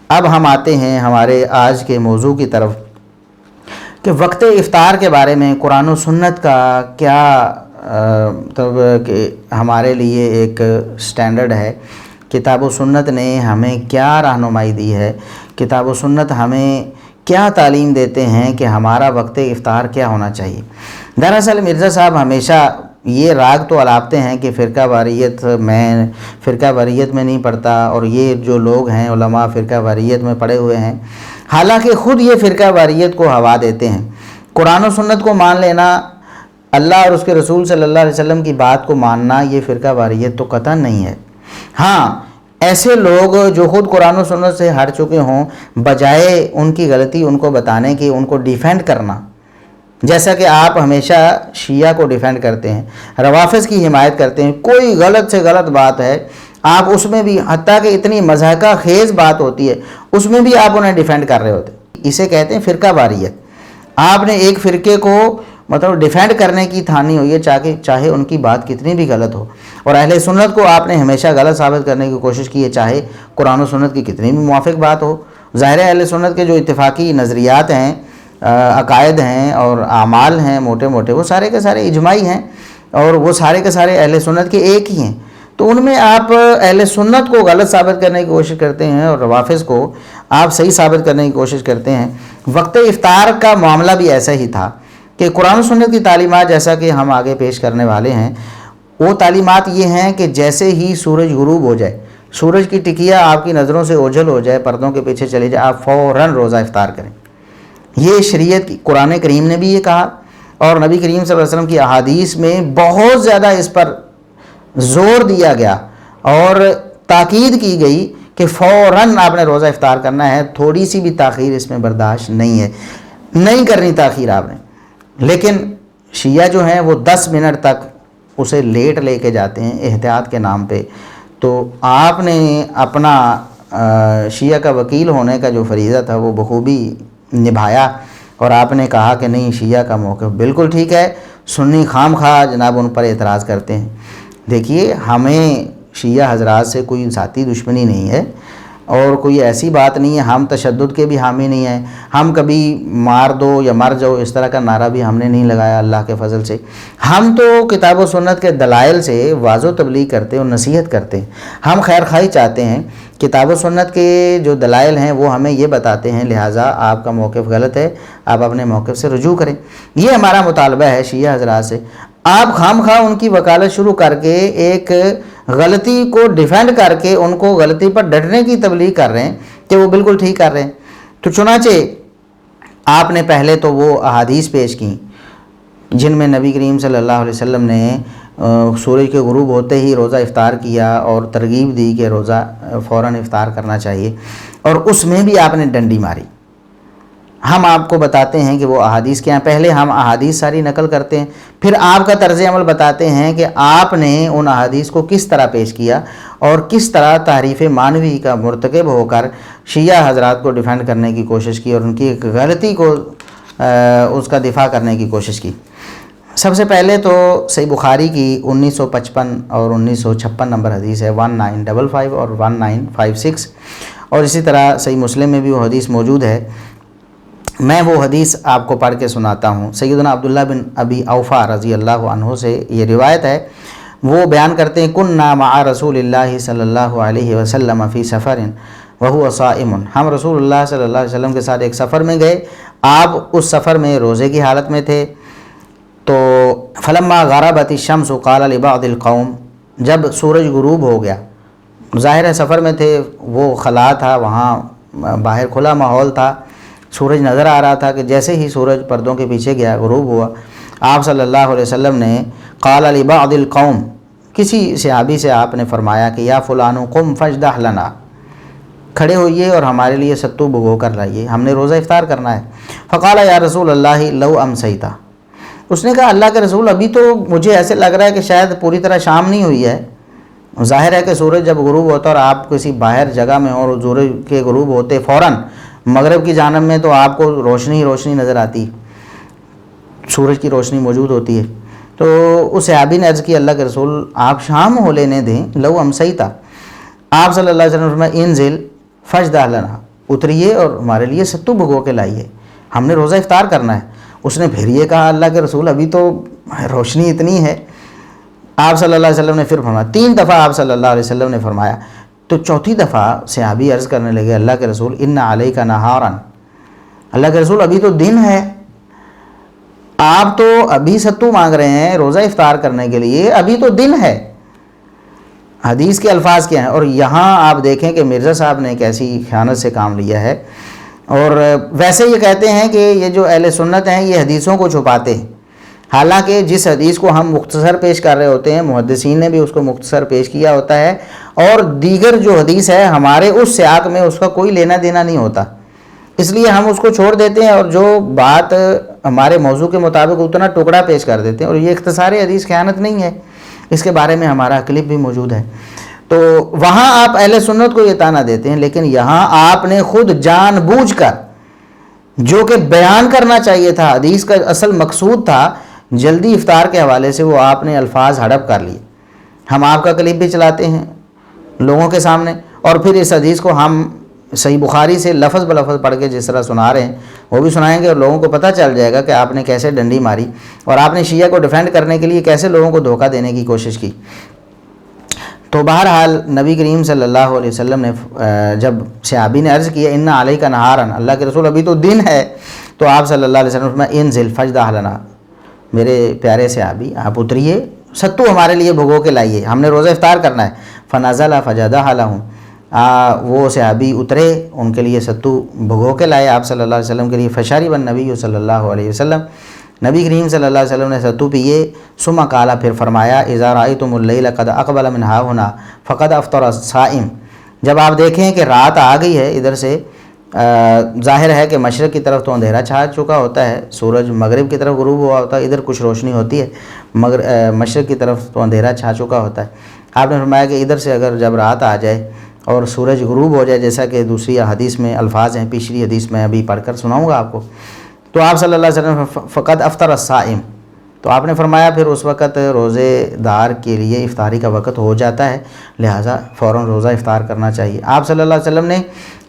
اب ہم آتے ہیں ہمارے آج کے موضوع کی طرف کہ وقت افطار کے بارے میں قرآن و سنت کا کیا مطلب کہ ہمارے لیے ایک سٹینڈرڈ ہے، کتاب و سنت نے ہمیں کیا رہنمائی دی ہے، کتاب و سنت ہمیں کیا تعلیم دیتے ہیں کہ ہمارا وقت افطار کیا ہونا چاہیے۔ دراصل مرزا صاحب ہمیشہ یہ راگ تو الاپتے ہیں کہ فرقہ واریت میں نہیں پڑھتا، اور یہ جو لوگ ہیں علماء فرقہ واریت میں پڑے ہوئے ہیں، حالانکہ خود یہ فرقہ واریت کو ہوا دیتے ہیں۔ قرآن و سنت کو مان لینا، اللہ اور اس کے رسول صلی اللہ علیہ وسلم کی بات کو ماننا، یہ فرقہ واریت تو قطعاً نہیں ہے۔ ہاں، ایسے لوگ جو خود قرآن و سنت سے ہٹ چکے ہوں، بجائے ان کی غلطی ان کو بتانے کی، ان کو ڈیفینڈ کرنا، جیسا کہ آپ ہمیشہ شیعہ کو ڈیفینڈ کرتے ہیں، روافظ کی حمایت کرتے ہیں، کوئی غلط سے غلط بات ہے آپ اس میں بھی، حتیٰ کہ اتنی مضحکہ خیز بات ہوتی ہے اس میں بھی آپ انہیں ڈیفینڈ کر رہے ہوتے ہیں، اسے کہتے ہیں فرقہ واریت۔ آپ نے ایک فرقے کو مطلب ڈیفینڈ کرنے کی ٹھانی ہوئی ہے، چاہے ان کی بات کتنی بھی غلط ہو، اور اہل سنت کو آپ نے ہمیشہ غلط ثابت کرنے کی کوشش کی ہے، چاہے قرآن و سنت کی کتنی بھی موافق بات ہو۔ ظاہر اہل سنت کے جو اتفاقی نظریات ہیں، عقائد ہیں اور اعمال ہیں، موٹے موٹے وہ سارے کے سارے اجماعی ہیں، اور وہ سارے کے سارے اہل سنت کے ایک ہی ہیں۔ تو ان میں آپ اہل سنت کو غلط ثابت کرنے کی کوشش کرتے ہیں اور روافظ کو آپ صحیح ثابت کرنے کی کوشش کرتے ہیں۔ وقت افطار کا معاملہ بھی ایسا ہی تھا کہ قرآن و سنت کی تعلیمات، جیسا کہ ہم آگے پیش کرنے والے ہیں، وہ تعلیمات یہ ہیں کہ جیسے ہی سورج غروب ہو جائے، سورج کی ٹکیا آپ کی نظروں سے اوجھل ہو جائے، پردوں کے پیچھے چلے جائے، آپ فوراً روزہ افطار کریں۔ یہ شریعت کی، قرآن کریم نے بھی یہ کہا، اور نبی کریم صلی اللہ علیہ وسلم کی احادیث میں بہت زیادہ اس پر زور دیا گیا اور تاکید کی گئی کہ فوراً آپ نے روزہ افطار کرنا ہے، تھوڑی سی بھی تاخیر اس میں برداشت نہیں ہے، نہیں کرنی تاخیر آپ نے۔ لیکن شیعہ جو ہیں وہ 10 منٹ تک اسے لیٹ لے کے جاتے ہیں احتیاط کے نام پہ۔ تو آپ نے اپنا شیعہ کا وکیل ہونے کا جو فریضہ تھا وہ بخوبی نبھایا، اور آپ نے کہا کہ نہیں، شیعہ کا موقف بالکل ٹھیک ہے، سنی خام خواہ جناب ان پر اعتراض کرتے ہیں۔ دیکھیے، ہمیں شیعہ حضرات سے کوئی ذاتی دشمنی نہیں ہے، اور کوئی ایسی بات نہیں ہے، ہم تشدد کے بھی حامی نہیں ہیں، ہم کبھی مار دو یا مر جاؤ اس طرح کا نعرہ بھی ہم نے نہیں لگایا اللہ کے فضل سے۔ ہم تو کتاب و سنت کے دلائل سے واضح و تبلیغ کرتے ہیں اور نصیحت کرتے ہیں، ہم خیر خواہی چاہتے ہیں۔ کتاب و سنت کے جو دلائل ہیں وہ ہمیں یہ بتاتے ہیں، لہٰذا آپ کا موقف غلط ہے، آپ اپنے موقف سے رجوع کریں۔ یہ ہمارا مطالبہ ہے شیعہ حضرات سے۔ آپ خام خواہ ان کی وکالت شروع کر کے ایک غلطی کو ڈیفینڈ کر کے ان کو غلطی پر ڈٹنے کی تبلیغ کر رہے ہیں کہ وہ بالکل ٹھیک کر رہے ہیں۔ تو چنانچہ آپ نے پہلے تو وہ احادیث پیش کیں جن میں نبی کریم صلی اللہ علیہ وسلم نے سورج کے غروب ہوتے ہی روزہ افطار کیا اور ترغیب دی کہ روزہ فوراً افطار کرنا چاہیے، اور اس میں بھی آپ نے ڈنڈی ماری۔ ہم آپ کو بتاتے ہیں کہ وہ احادیث کیا ہیں، پہلے ہم احادیث ساری نقل کرتے ہیں، پھر آپ کا طرز عمل بتاتے ہیں کہ آپ نے ان احادیث کو کس طرح پیش کیا اور کس طرح تحریف معنوی کا مرتکب ہو کر شیعہ حضرات کو ڈیفینڈ کرنے کی کوشش کی اور ان کی ایک غلطی کو اس کا دفاع کرنے کی کوشش کی۔ سب سے پہلے تو صحیح بخاری کی 1955 اور 1956 نمبر حدیث ہے، 1955 اور 1956، اور اسی طرح صحیح مسلم میں بھی وہ حدیث موجود ہے۔ میں وہ حدیث آپ کو پڑھ کے سناتا ہوں۔ سیدنا عبداللہ بن ابی اوفا رضی اللہ عنہ سے یہ روایت ہے، وہ بیان کرتے ہیں، کننا مع رسول اللہ صلی اللہ علیہ وسلم فی سفر وہو صائم، ہم رسول اللہ صلی اللہ علیہ وسلم کے ساتھ ایک سفر میں گئے، آپ اس سفر میں روزے کی حالت میں تھے۔ تو فلما غربت الشمس قال لبعض القوم، جب سورج غروب ہو گیا، ظاہر ہے سفر میں تھے، وہ خلا تھا، وہاں باہر کھلا ماحول تھا، سورج نظر آ رہا تھا کہ جیسے ہی سورج پردوں کے پیچھے گیا، غروب ہوا، آپ صلی اللہ علیہ وسلم نے قال لبعض القوم، کسی صحابی سے آپ نے فرمایا کہ یا فلانو قم فاجدح لنا، کھڑے ہوئیے اور ہمارے لیے ستو بھگو کر لائیے، ہم نے روزہ افطار کرنا ہے۔ فقال یا رسول اللہ لو امسیتا، اس نے کہا اللہ کے رسول ابھی تو مجھے ایسے لگ رہا ہے کہ شاید پوری طرح شام نہیں ہوئی ہے۔ ظاہر ہے کہ سورج جب غروب ہوتا اور آپ کسی باہر جگہ میں ہو اور سورج کے غروب ہوتے فوراً مغرب کی جانب میں تو آپ کو روشنی ہی روشنی نظر آتی، سورج کی روشنی موجود ہوتی ہے۔ تو اس صحابی نے عرض کی اللہ کے رسول آپ شام ہو لینے دیں، لو امسیتا، آپ صلی اللہ علیہ وسلم نے فرمایا انزل فاجدح لنا، اتریے اور ہمارے لیے ستو بھگو کے لائیے، ہم نے روزہ افطار کرنا ہے۔ اس نے پھر یہ کہا اللہ کے رسول ابھی تو روشنی اتنی ہے۔ آپ صلی اللہ علیہ وسلم نے پھر فرمایا، 3 دفعہ آپ صلی اللہ علیہ وسلم نے فرمایا، تو چوتھی دفعہ صحابی عرض کرنے لگے اللہ کے رسول ان علیک نہارا، اللہ کے رسول ابھی تو دن ہے، آپ تو ابھی ستو مانگ رہے ہیں روزہ افطار کرنے کے لیے، ابھی تو دن ہے۔ حدیث کے الفاظ کیا ہیں، اور یہاں آپ دیکھیں کہ مرزا صاحب نے کیسی خیانت سے کام لیا ہے۔ اور ویسے یہ کہتے ہیں کہ یہ جو اہل سنت ہیں یہ حدیثوں کو چھپاتے ہیں، حالانکہ جس حدیث کو ہم مختصر پیش کر رہے ہوتے ہیں محدثین نے بھی اس کو مختصر پیش کیا ہوتا ہے، اور دیگر جو حدیث ہے ہمارے اس سیاق میں اس کا کوئی لینا دینا نہیں ہوتا، اس لیے ہم اس کو چھوڑ دیتے ہیں اور جو بات ہمارے موضوع کے مطابق اتنا ٹکڑا پیش کر دیتے ہیں۔ اور یہ اختصار حدیث خیانت نہیں ہے، اس کے بارے میں ہمارا کلپ بھی موجود ہے۔ تو وہاں آپ اہل سنت کو یہ تانا دیتے ہیں، لیکن یہاں آپ نے خود جان بوجھ کر جو کہ بیان کرنا چاہیے تھا، حدیث کا اصل مقصود تھا جلدی افطار کے حوالے سے، وہ آپ نے الفاظ ہڑپ کر لیے۔ ہم آپ کا کلپ بھی چلاتے ہیں لوگوں کے سامنے، اور پھر اس حدیث کو ہم صحیح بخاری سے لفظ بلفظ پڑھ کے جس طرح سنا رہے ہیں وہ بھی سنائیں گے، اور لوگوں کو پتہ چل جائے گا کہ آپ نے کیسے ڈنڈی ماری اور آپ نے شیعہ کو ڈیفینڈ کرنے کے لیے کیسے لوگوں کو دھوکہ دینے کی کوشش کی۔ تو بہرحال نبی کریم صلی اللہ علیہ وسلم نے جب صحابی نے عرض کیا ان علیک نہارا، اللہ کے رسول ابھی تو دن ہے، تو آپ صلی اللہ علیہ وسلم نے فرمایا انزل فجدہ لنا، میرے پیارے صحابی آپ اتریے، ستو ہمارے لیے بھگو کے لائیے، ہم نے روزہ افطار کرنا ہے۔ فنزل فجدہ لہم، وہ صحابی اترے، ان کے لیے ستو بھگو کے لائے آپ صلی اللہ علیہ وسلم کے لیے۔ فشرب النبی صلی اللہ علیہ وسلم، نبی کریم صلی اللہ علیہ وسلم نے ستو پیے۔ ثم قال، پھر فرمایا اذا رأیتم اللیل قد اقبل من ہاہنا فقد افطر الصائم، جب آپ دیکھیں کہ رات آ گئی ہے ادھر سے، ظاہر ہے کہ مشرق کی طرف تو اندھیرا چھا چکا ہوتا ہے، سورج مغرب کی طرف غروب ہوا ہوتا ہے، ادھر کچھ روشنی ہوتی ہے، مگر مشرق کی طرف تو اندھیرا چھا چکا ہوتا ہے۔ آپ نے فرمایا کہ ادھر سے اگر جب رات آ جائے اور سورج غروب ہو جائے، جیسا کہ دوسری حدیث میں الفاظ ہیں، پچھلی حدیث میں ابھی پڑھ کر سناؤں گا آپ کو، تو آپ صلی اللہ علیہ وسلم فقد افطر الصائم، تو آپ نے فرمایا پھر اس وقت روزے دار کے لیے افطاری کا وقت ہو جاتا ہے، لہٰذا فوراً روزہ افطار کرنا چاہیے۔ آپ صلی اللہ علیہ وسلم نے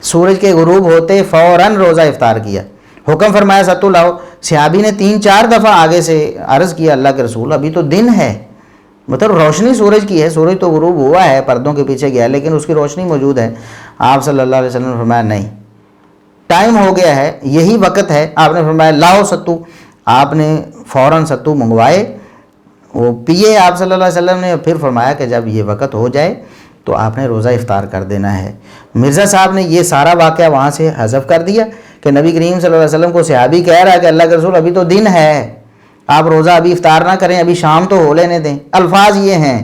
سورج کے غروب ہوتے فوراً روزہ افطار کیا، حکم فرمایا ستو لاؤ۔ صحابی نے 3-4 دفعہ آگے سے عرض کیا اللہ کے رسول ابھی تو دن ہے، مطلب روشنی سورج کی ہے، سورج تو غروب ہوا ہے، پردوں کے پیچھے گیا لیکن اس کی روشنی موجود ہے۔ آپ صلی اللہ علیہ وسلم نے فرمایا نہیں، ٹائم ہو گیا ہے، یہی وقت ہے۔ آپ نے فرمایا لاؤ ستو، آپ نے فوراً ستو منگوائے، وہ پیے آپ صلی اللہ علیہ وسلم نے، پھر فرمایا کہ جب یہ وقت ہو جائے تو آپ نے روزہ افطار کر دینا ہے۔ مرزا صاحب نے یہ سارا واقعہ وہاں سے حذف کر دیا کہ نبی کریم صلی اللہ علیہ وسلم کو صحابی کہہ رہا ہے کہ اللہ کے رسول ابھی تو دن ہے، آپ روزہ ابھی افطار نہ کریں، ابھی شام تو ہو لینے دیں، الفاظ یہ ہیں۔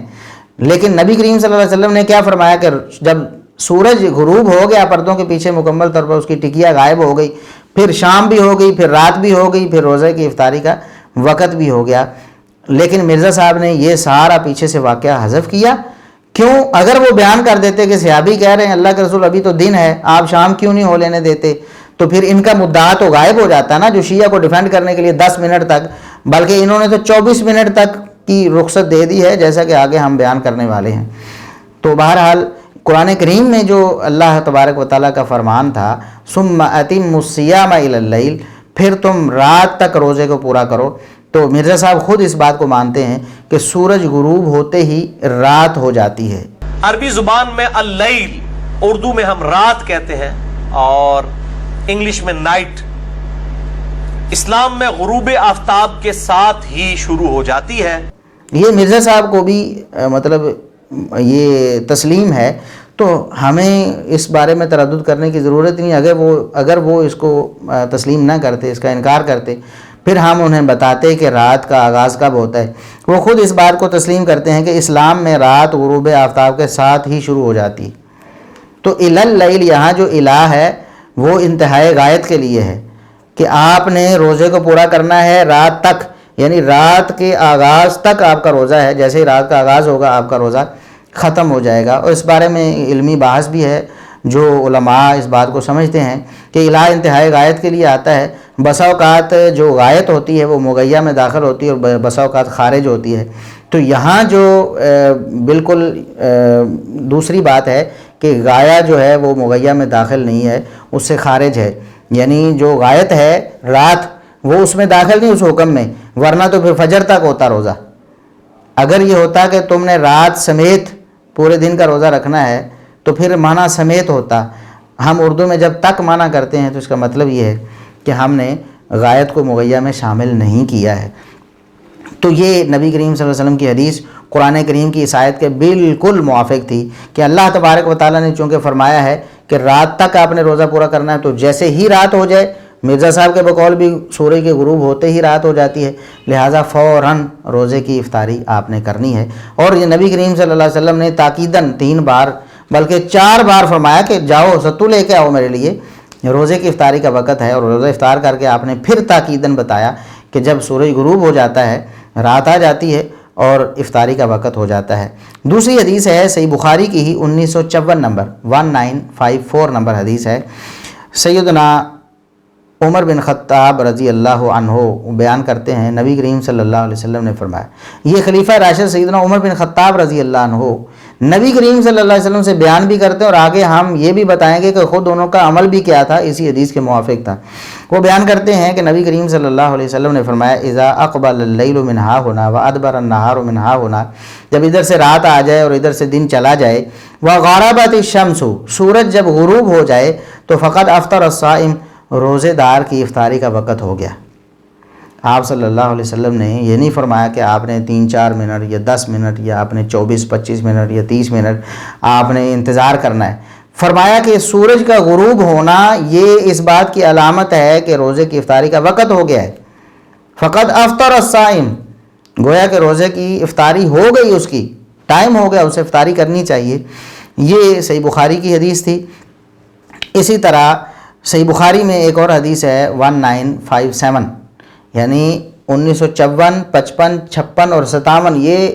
لیکن نبی کریم صلی اللہ علیہ وسلم نے کیا فرمایا کہ جب سورج غروب ہو گیا پردوں کے پیچھے مکمل طور پر، اس کی ٹکیا غائب ہو گئی، پھر شام بھی ہو گئی، پھر رات بھی ہو گئی، پھر روزے کی افطاری کا وقت بھی ہو گیا۔ لیکن مرزا صاحب نے یہ سارا پیچھے سے واقعہ حذف کیا، کیوں؟ اگر وہ بیان کر دیتے کہ صحابی کہہ رہے ہیں اللہ کے رسول ابھی تو دن ہے، آپ شام کیوں نہیں ہو لینے دیتے، تو پھر ان کا مدعا تو غائب ہو جاتا نا، جو شیعہ کو ڈیفینڈ کرنے کے لیے 10 منٹ تک، بلکہ انہوں نے تو 24 منٹ تک کی رخصت دے دی ہے، جیسا کہ آگے ہم بیان کرنے والے ہیں۔ تو بہرحال قرآن کریم میں جو اللہ تبارک و تعالیٰ کا فرمان تھا ثم اتموا الصیام الی اللیل، پھر تم رات تک روزے کو پورا کرو، تو مرزا صاحب خود اس بات کو مانتے ہیں کہ سورج غروب ہوتے ہی رات ہو جاتی ہے۔ عربی زبان میں اللیل، اردو میں ہم رات کہتے ہیں اور انگلش میں نائٹ، اسلام میں غروب آفتاب کے ساتھ ہی شروع ہو جاتی ہے۔ یہ مرزا صاحب کو بھی مطلب یہ تسلیم ہے، تو ہمیں اس بارے میں تردد کرنے کی ضرورت نہیں۔ اگر وہ اس کو تسلیم نہ کرتے، اس کا انکار کرتے، پھر ہم انہیں بتاتے کہ رات کا آغاز کب ہوتا ہے۔ وہ خود اس بات کو تسلیم کرتے ہیں کہ اسلام میں رات غروب آفتاب کے ساتھ ہی شروع ہو جاتی ہے۔ تو الی اللیل یہاں جو الہ ہے وہ انتہائی غایت کے لیے ہے کہ آپ نے روزے کو پورا کرنا ہے رات تک، یعنی رات کے آغاز تک آپ کا روزہ ہے، جیسے ہی رات کا آغاز ہوگا آپ کا روزہ ختم ہو جائے گا۔ اور اس بارے میں علمی بحث بھی ہے، جو علماء اس بات کو سمجھتے ہیں کہ الہ انتہائی غایت کے لیے آتا ہے۔ بسا اوقات جو غایت ہوتی ہے وہ مغیّہ میں داخل ہوتی ہے اور بسا اوقات خارج ہوتی ہے۔ تو یہاں جو بالکل دوسری بات ہے کہ غایہ جو ہے وہ مغیہ میں داخل نہیں ہے، اس سے خارج ہے، یعنی جو غایت ہے رات وہ اس میں داخل نہیں اس حکم میں، ورنہ تو پھر فجر تک ہوتا روزہ۔ اگر یہ ہوتا کہ تم نے رات سمیت پورے دن کا روزہ رکھنا ہے تو پھر معنی سمیت ہوتا۔ ہم اردو میں جب تک معنی کرتے ہیں تو اس کا مطلب یہ ہے کہ ہم نے غایت کو مغیہ میں شامل نہیں کیا ہے۔ تو یہ نبی کریم صلی اللہ علیہ وسلم کی حدیث قرآن کریم کی اس آیت کے بالکل موافق تھی کہ اللہ تبارک و تعالیٰ نے چونکہ فرمایا ہے کہ رات تک آپ نے روزہ پورا کرنا ہے، تو جیسے ہی رات ہو جائے، مرزا صاحب کے بقول بھی سورج کے غروب ہوتے ہی رات ہو جاتی ہے، لہٰذا فوراً روزے کی افطاری آپ نے کرنی ہے۔ اور یہ نبی کریم صلی اللہ علیہ وسلم نے تاکیداً 3 بار بلکہ 4 بار فرمایا کہ جاؤ ستو لے کے آؤ میرے لیے، روزے کی افطاری کا وقت ہے۔ اور روزہ افطار کر کے آپ نے پھر تاکیداً بتایا کہ جب سورج غروب ہو جاتا ہے، رات آ جاتی ہے اور افطاری کا وقت ہو جاتا ہے۔ دوسری حدیث ہے صحیح بخاری کی ہی 1954 نمبر 1954 نمبر حدیث ہے، سیدنا عمر بن خطاب رضی اللہ عنہ بیان کرتے ہیں نبی کریم صلی اللہ علیہ وسلم نے فرمایا، یہ خلیفہ راشد سیدنا عمر بن خطاب رضی اللہ عنہ نبی کریم صلی اللہ علیہ وسلم سے بیان بھی کرتے ہیں، اور آگے ہم یہ بھی بتائیں گے کہ خود انہوں کا عمل بھی کیا تھا، اسی حدیث کے موافق تھا۔ وہ بیان کرتے ہیں کہ نبی کریم صلی اللہ علیہ وسلم نے فرمایا، اذا اقبل اللیل من ہا ہونا و ادبر النہار من ہا ہونا، جب ادھر سے رات آ جائے اور ادھر سے دن چلا جائے، وغربت الشمس، سورج جب غروب ہو جائے، تو فقد افطر الصائم، روزے دار کی افطاری کا وقت ہو گیا۔ آپ صلی اللہ علیہ وسلم نے یہ نہیں فرمایا کہ آپ نے 3-4 منٹ یا 10 منٹ یا آپ نے 24-25 منٹ یا 30 منٹ آپ نے انتظار کرنا ہے، فرمایا کہ سورج کا غروب ہونا یہ اس بات کی علامت ہے کہ روزے کی افطاری کا وقت ہو گیا ہے۔ فقد افطر الصائم، گویا کہ روزے کی افطاری ہو گئی، اس کی ٹائم ہو گیا، اسے افطاری کرنی چاہیے۔ یہ صحیح بخاری کی حدیث تھی۔ اسی طرح صحیح بخاری میں ایک اور حدیث ہے 1957، یعنی 1954، 55، 56 اور 57، یہ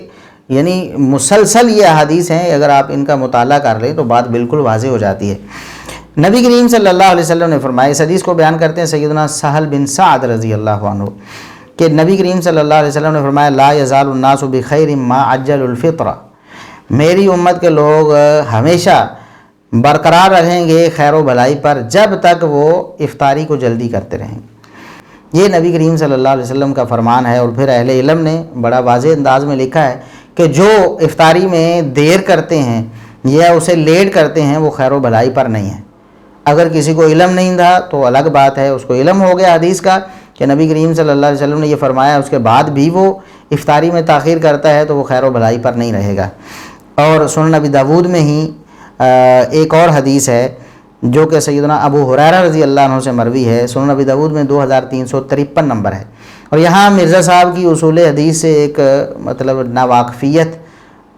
یعنی مسلسل یہ احادیث ہیں، اگر آپ ان کا مطالعہ کر لیں تو بات بالکل واضح ہو جاتی ہے۔ نبی کریم صلی اللہ علیہ وسلم نے فرمایا، اس حدیث کو بیان کرتے ہیں سیدنا سہل بن سعد رضی اللہ عنہ، کہ نبی کریم صلی اللہ علیہ وسلم نے فرمایا، لا یزال الناس بخیر ما عجل الفطر، میری امت کے لوگ ہمیشہ برقرار رہیں گے خیر و بھلائی پر جب تک وہ افطاری کو جلدی کرتے رہیں گے۔ یہ نبی کریم صلی اللہ علیہ وسلم کا فرمان ہے۔ اور پھر اہل علم نے بڑا واضح انداز میں لکھا ہے کہ جو افطاری میں دیر کرتے ہیں یا اسے لیٹ کرتے ہیں وہ خیر و بھلائی پر نہیں ہے۔ اگر کسی کو علم نہیں تھا تو الگ بات ہے، اس کو علم ہو گیا حدیث کا کہ نبی کریم صلی اللہ علیہ وسلم نے یہ فرمایا، اس کے بعد بھی وہ افطاری میں تاخیر کرتا ہے تو وہ خیر و بھلائی پر نہیں رہے گا۔ اور سنن نبی داود میں ہی ایک اور حدیث ہے جو کہ سیدنا ابو ہریرہ رضی اللہ عنہ سے مروی ہے، سنن نبی داود میں 2353 نمبر ہے۔ اور یہاں مرزا صاحب کی اصول حدیث سے ایک مطلب ناواقفیت،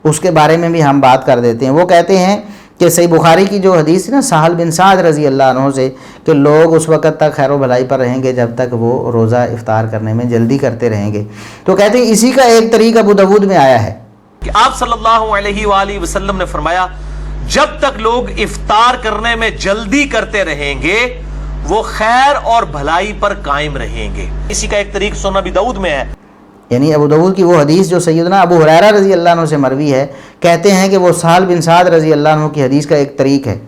اس کے بارے میں بھی ہم بات کر دیتے ہیں۔ وہ کہتے ہیں کہ صحیح بخاری کی جو حدیث ہے نا سہل بن سعد رضی اللہ عنہ سے، کہ لوگ اس وقت تک خیر و بھلائی پر رہیں گے جب تک وہ روزہ افطار کرنے میں جلدی کرتے رہیں گے۔ تو کہتے ہیں اسی کا ایک طریق ابو داود میں آیا ہے کہ آپ صلی اللہ علیہ وآلہ وسلم نے فرمایا، جب تک لوگ افطار کرنے میں جلدی کرتے رہیں گے وہ خیر اور بھلائی پر قائم رہیں گے۔ اسی کا ایک طریق سنن نبی داؤد میں ہے، یعنی ابو داود کی وہ حدیث جو سیدنا ابو ہریرہ رضی اللہ عنہ سے مروی ہے، کہتے ہیں کہ وہ سہل بن سعد رضی اللہ عنہ کی حدیث کا ایک طریق ہے،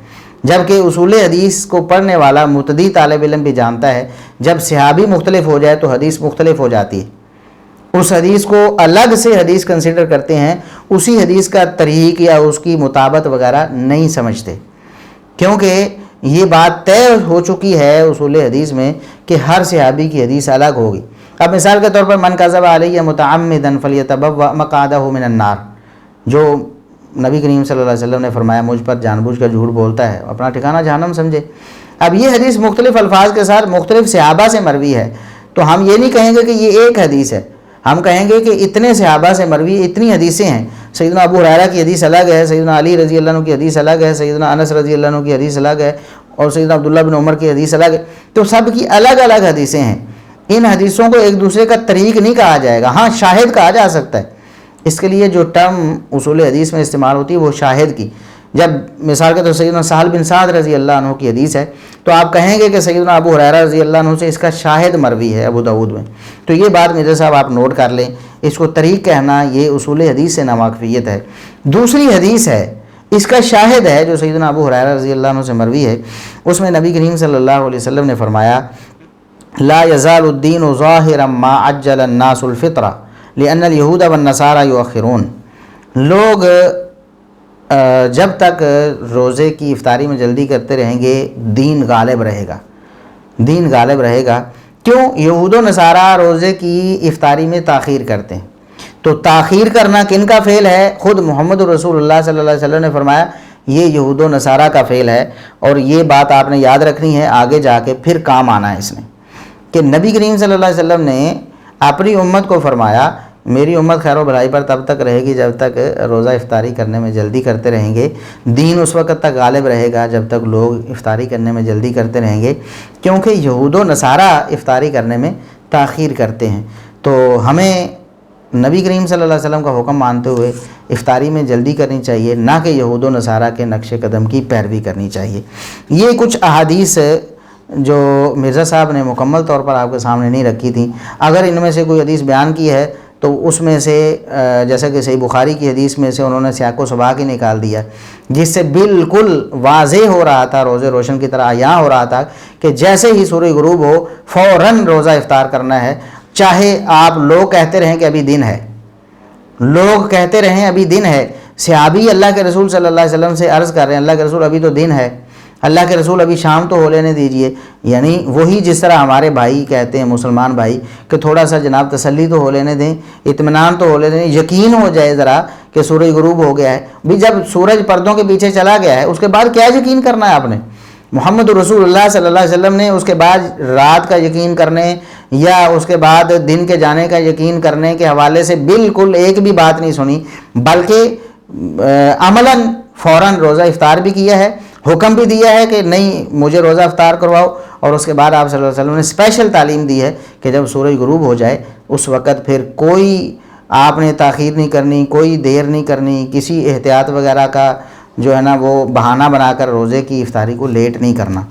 جبکہ اصول حدیث کو پڑھنے والا متدی طالب علم بھی جانتا ہے جب صحابی مختلف ہو جائے تو حدیث مختلف ہو جاتی ہے۔ اس حدیث کو الگ سے حدیث کنسیڈر کرتے ہیں، اسی حدیث کا طریق یا اس کی مطابقت وغیرہ نہیں سمجھتے، کیونکہ یہ بات طے ہو چکی ہے اصول حدیث میں کہ ہر صحابی کی حدیث الگ ہوگی۔ اب مثال کے طور پر من کذب علیہ متعمدا فلیتبوأ مقعدہ من النار، جو نبی کریم صلی اللہ علیہ وسلم نے فرمایا مجھ پر جان بوجھ کر جھوٹ بولتا ہے اپنا ٹھکانہ جہنم سمجھے۔ اب یہ حدیث مختلف الفاظ کے ساتھ مختلف صحابہ سے مروی ہے، تو ہم یہ نہیں کہیں گے کہ یہ ایک حدیث ہے، ہم کہیں گے کہ اتنے صحابہ سے مروی اتنی حدیثیں ہیں۔ سیدنا ابو ہریرہ کی حدیث الگ ہے، سیدنا علی رضی اللہ عنہ کی حدیث الگ ہے، سیدنا انس رضی اللہ عنہ کی حدیث الگ ہے، اور سیدنا عبداللہ بن عمر کی حدیث الگ ہے، تو سب کی الگ الگ حدیثیں ہیں۔ ان حدیثوں کو ایک دوسرے کا طریق نہیں کہا جائے گا، ہاں شاہد کہا جا سکتا ہے۔ اس کے لیے جو ٹرم اصول حدیث میں استعمال ہوتی ہے وہ شاہد کی۔ جب مثال کے طور سیدنا سہل بن سعد رضی اللہ عنہ کی حدیث ہے تو آپ کہیں گے کہ سیدنا ابو ہریرہ رضی اللہ عنہ سے اس کا شاہد مروی ہے ابو داود میں، تو یہ بات مرزا صاحب آپ نوٹ کر لیں، اس کو طریق کہنا یہ اصول حدیث سے ناواقفیت ہے۔ دوسری حدیث ہے اس کا شاہد ہے جو سیدنا ابو ہریرہ رضی اللہ عنہ سے مروی ہے، اس میں نبی کریم صلی اللہ علیہ وسلم نے فرمایا لا یزال الدین ظاہرا ما عجل الناس الفطرہ لأن اليہود والنصارى یؤخرون، لوگ جب تک روزے کی افطاری میں جلدی کرتے رہیں گے دین غالب رہے گا، دین غالب رہے گا۔ کیوں؟ یہود و نصارہ روزے کی افطاری میں تاخیر کرتے ہیں، تو تاخیر کرنا کن کا فعل ہے؟ خود محمد رسول اللہ صلی اللہ علیہ وسلم نے فرمایا یہ یہود و نصارہ کا فعل ہے، اور یہ بات آپ نے یاد رکھنی ہے، آگے جا کے پھر کام آنا ہے اس نے، کہ نبی کریم صلی اللہ علیہ وسلم نے اپنی امت کو فرمایا میری امت خیر و بھلائی پر تب تک رہے گی جب تک روزہ افطاری کرنے میں جلدی کرتے رہیں گے، دین اس وقت تک غالب رہے گا جب تک لوگ افطاری کرنے میں جلدی کرتے رہیں گے، کیونکہ یہود و نصارہ افطاری کرنے میں تاخیر کرتے ہیں۔ تو ہمیں نبی کریم صلی اللہ علیہ وسلم کا حکم مانتے ہوئے افطاری میں جلدی کرنی چاہیے، نہ کہ یہود و نصارہ کے نقش قدم کی پیروی کرنی چاہیے۔ یہ کچھ احادیث جو مرزا صاحب نے مکمل طور پر آپ کے سامنے نہیں رکھی تھیں، اگر ان میں سے کوئی حدیث بیان کی ہے تو اس میں سے جیسا کہ صحیح بخاری کی حدیث میں سے انہوں نے سیاق و سباق ہی نکال دیا، جس سے بالکل واضح ہو رہا تھا، روزے روشن کی طرح عیاں ہو رہا تھا کہ جیسے ہی سورج غروب ہو فوراً روزہ افطار کرنا ہے، چاہے آپ لوگ کہتے رہیں کہ ابھی دن ہے، لوگ کہتے رہیں ابھی دن ہے۔ صحابی اللہ کے رسول صلی اللہ علیہ وسلم سے عرض کر رہے ہیں اللہ کے رسول ابھی تو دن ہے، اللہ کے رسول ابھی شام تو ہو لینے دیجئے، یعنی وہی جس طرح ہمارے بھائی کہتے ہیں مسلمان بھائی کہ تھوڑا سا جناب تسلی تو ہو لینے دیں، اطمینان تو ہو لینے دیں، یقین ہو جائے ذرا کہ سورج غروب ہو گیا ہے۔ بھی جب سورج پردوں کے پیچھے چلا گیا ہے اس کے بعد کیا یقین کرنا ہے آپ نے؟ محمد رسول اللہ صلی اللہ علیہ وسلم نے اس کے بعد رات کا یقین کرنے یا اس کے بعد دن کے جانے کا یقین کرنے کے حوالے سے بالکل ایک بھی بات نہیں سنی، بلکہ عملاً فوراً روزہ افطار بھی کیا ہے، حکم بھی دیا ہے کہ نہیں مجھے روزہ افطار کرواؤ، اور اس کے بعد آپ صلی اللہ علیہ وسلم نے اسپیشل تعلیم دی ہے کہ جب سورج غروب ہو جائے اس وقت پھر کوئی آپ نے تاخیر نہیں کرنی، کوئی دیر نہیں کرنی، کسی احتیاط وغیرہ کا جو ہے نا وہ بہانہ بنا کر روزے کی افطاری کو لیٹ نہیں کرنا۔